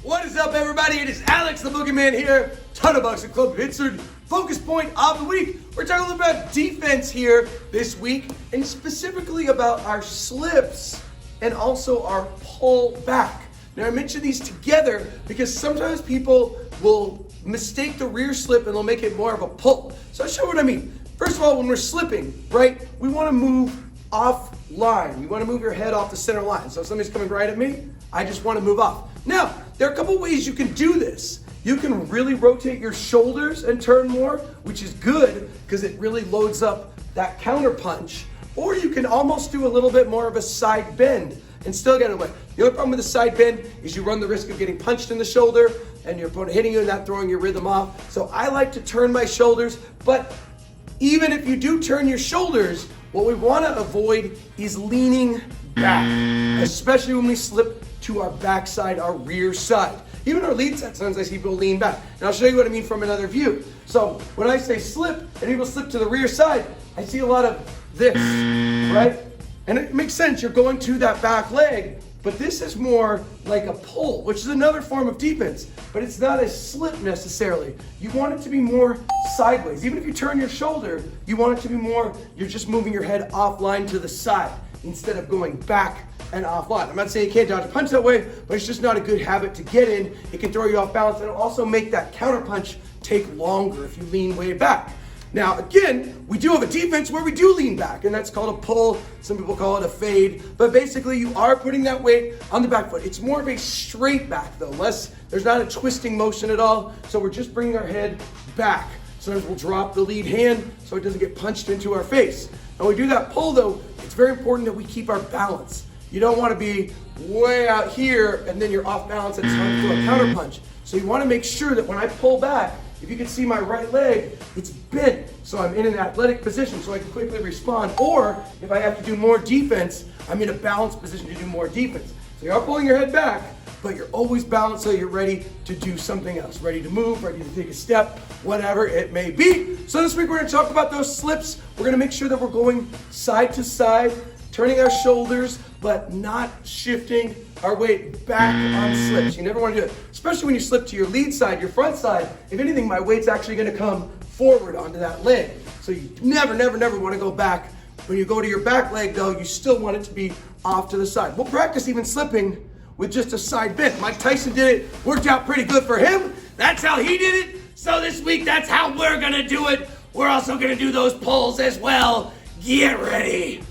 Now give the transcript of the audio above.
What is up, everybody? It is Alex the Boogeyman here. Ton of Boxing Club Insert focus point of the week. We're talking a little about defense here this week, and specifically about our slips and also our pull back. Now, I mention these together because sometimes people will mistake the rear slip and they'll make it more of a pull. So I'll show you what I mean. First of all, when we're slipping, right, we want to move off line. You want to move your head off the center line. So if somebody's coming right at me, I just want to move off. Now, there are a couple ways you can do this. You can really rotate your shoulders and turn more, which is good because it really loads up that counter punch. Or you can almost do a little bit more of a side bend and still get away. The only problem with the side bend is you run the risk of getting punched in the shoulder and your opponent hitting you and not throwing your rhythm off. So I like to turn my shoulders, but even if you do turn your shoulders, what we want to avoid is leaning back, especially when we slip to our backside, our rear side. Even our lead side, sometimes I see people lean back. And I'll show you what I mean from another view. So when I say slip and people slip to the rear side, I see a lot of this, right? And it makes sense, you're going to that back leg, but this is more like a pull, which is another form of defense, but it's not a slip necessarily. You want it to be more sideways. Even if you turn your shoulder, you want it to be more, you're just moving your head offline to the side instead of going back and offline. I'm not saying you can't dodge a punch that way, but it's just not a good habit to get in. It can throw you off balance, and it'll also make that counter punch take longer if you lean way back. Now, again, we do have a defense where we do lean back, and that's called a pull. Some people call it a fade, but basically you are putting that weight on the back foot. It's more of a straight back though, there's not a twisting motion at all, so we're just bringing our head back. Sometimes we'll drop the lead hand so it doesn't get punched into our face. And when we do that pull though, it's very important that we keep our balance. You don't want to be way out here and then you're off balance and it's time to do a counter punch. So you want to make sure that when I pull back, if you can see my right leg, it's bent. So I'm in an athletic position so I can quickly respond. Or if I have to do more defense, I'm in a balanced position to do more defense. So you are pulling your head back, but you're always balanced so you're ready to do something else. Ready to move, ready to take a step, whatever it may be. So this week we're gonna talk about those slips. We're gonna make sure that we're going side to side, turning our shoulders, but not shifting our weight back on slips. You never want to do it, especially when you slip to your lead side, your front side. If anything, my weight's actually going to come forward onto that leg. So you never want to go back. When you go to your back leg though, you still want it to be off to the side. We'll practice even slipping with just a side bend. Mike Tyson did it, worked out pretty good for him. That's how he did it. So this week, that's how we're going to do it. We're also going to do those pulls as well. Get ready.